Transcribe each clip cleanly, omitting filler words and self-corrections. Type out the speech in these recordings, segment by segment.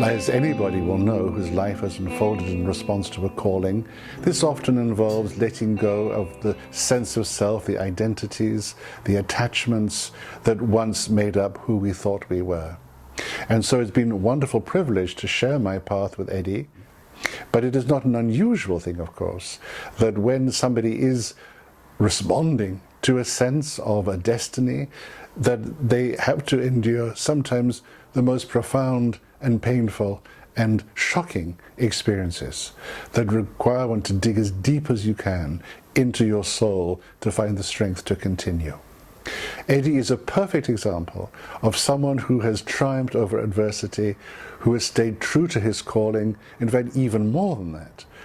As anybody will know whose life has unfolded in response to a calling, this often involves letting go of the sense of self, the identities, the attachments that once made up who we thought we were. And so it's been a wonderful privilege to share my path with Eddy. But it is not an unusual thing, of course, that when somebody is responding to a sense of a destiny, that they have to endure sometimes the most profound and painful and shocking experiences that require one to dig as deep as you can into your soul to find the strength to continue. Eddy is a perfect example of someone who has triumphed over adversity, who has stayed true to his calling, in fact even more than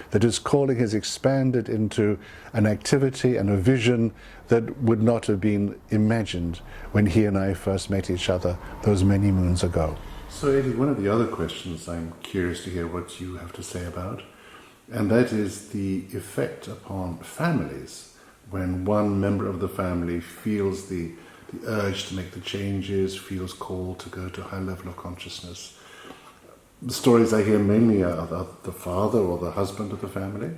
that his calling has expanded into an activity and a vision that would not have been imagined when he and I first met each other those many moons ago. So Eddy, one of the other questions I'm curious to hear what you have to say about, and that is the effect upon families when one member of the family feels the urge to make the changes, feels called to go to a high level of consciousness. The stories I hear mainly are the father or the husband of the family.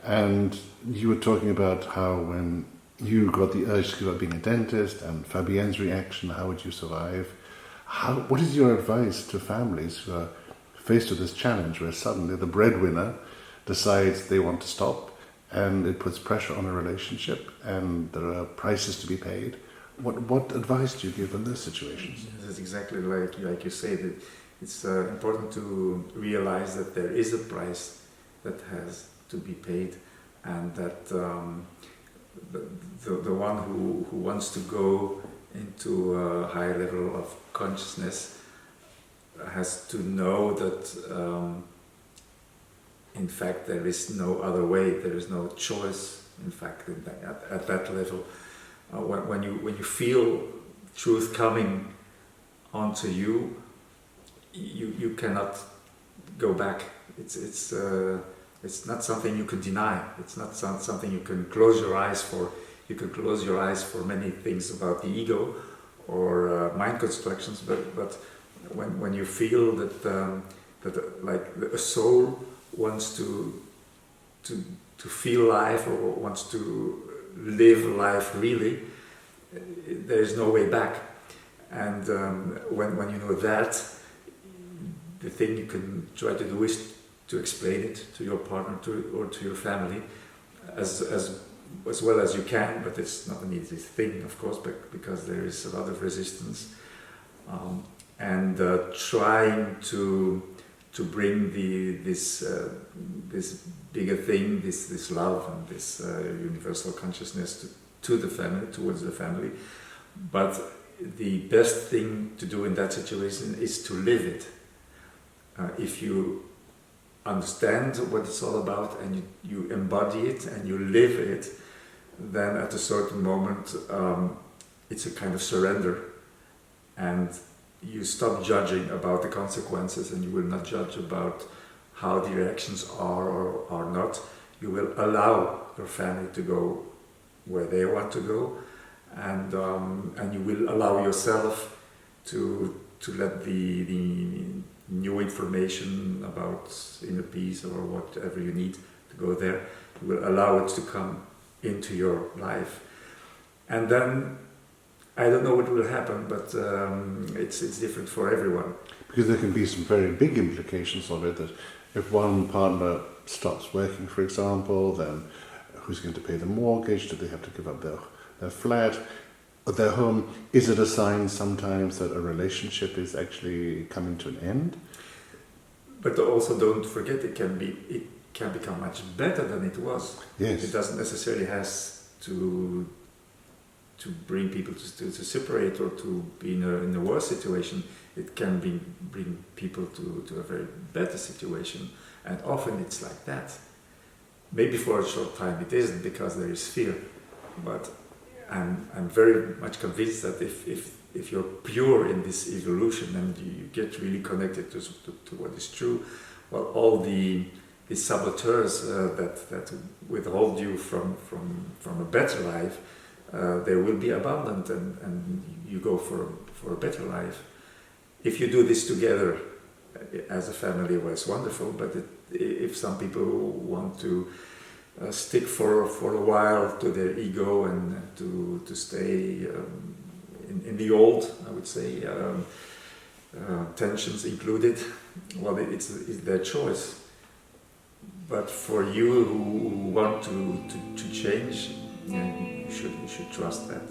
And you were talking about how when you got the urge to give up being a dentist and Fabienne's reaction, how would you survive? What is your advice to families who are faced with this challenge where suddenly the breadwinner decides they want to stop, and it puts pressure on a relationship, and there are prices to be paid? What advice do you give in those situations? That's exactly like you say, that it's important to realize that there is a price that has to be paid, and that the one who wants to go into a high level of consciousness has to know that in fact there is no other way, there is no choice in fact at that level. When you feel truth coming onto you, you cannot go back. It's not something you can deny. It's not something you can close your eyes for. You can close your eyes for many things about the ego or mind constructions, but when you feel that like a soul wants to feel life or wants to live life really, there is no way back. And when you know that, the thing you can try to do is to explain it to your partner or to your family as well as you can, but it's not an easy thing, of course, because there is a lot of resistance, and trying to bring this bigger thing, this love and this universal consciousness to the family, towards the family. But the best thing to do in that situation is to live it. If you understand what it's all about and you embody it and you live it, then at a certain moment it's a kind of surrender, and you stop judging about the consequences, and you will not judge about how the reactions are or are not. You will allow your family to go where they want to go, and you will allow yourself to let the new information about inner peace or whatever you need to go there. You will allow it to come into your life, and then I don't know what will happen, but it's different for everyone. Because there can be some very big implications of it, that if one partner stops working, for example, then who's going to pay the mortgage? Do they have to give up their flat, their home? Is it a sign sometimes that a relationship is actually coming to an end? But also don't forget, it can become much better than it was. Yes. It doesn't necessarily has to bring people to separate or to be in a worse situation. It can bring people to a very better situation, and often it's like that. Maybe for a short time it isn't, because there is fear, but I'm very much convinced that if you're pure in this evolution and you get really connected to what is true, well, all the saboteurs that withhold you from a better life, they will be abandoned, and you go for a better life. If you do this together as a family was wonderful, but if some people want to stick for a while to their ego and to stay in the old, I would say, tensions included, well, it's their choice. But for you who want to change, you should trust that.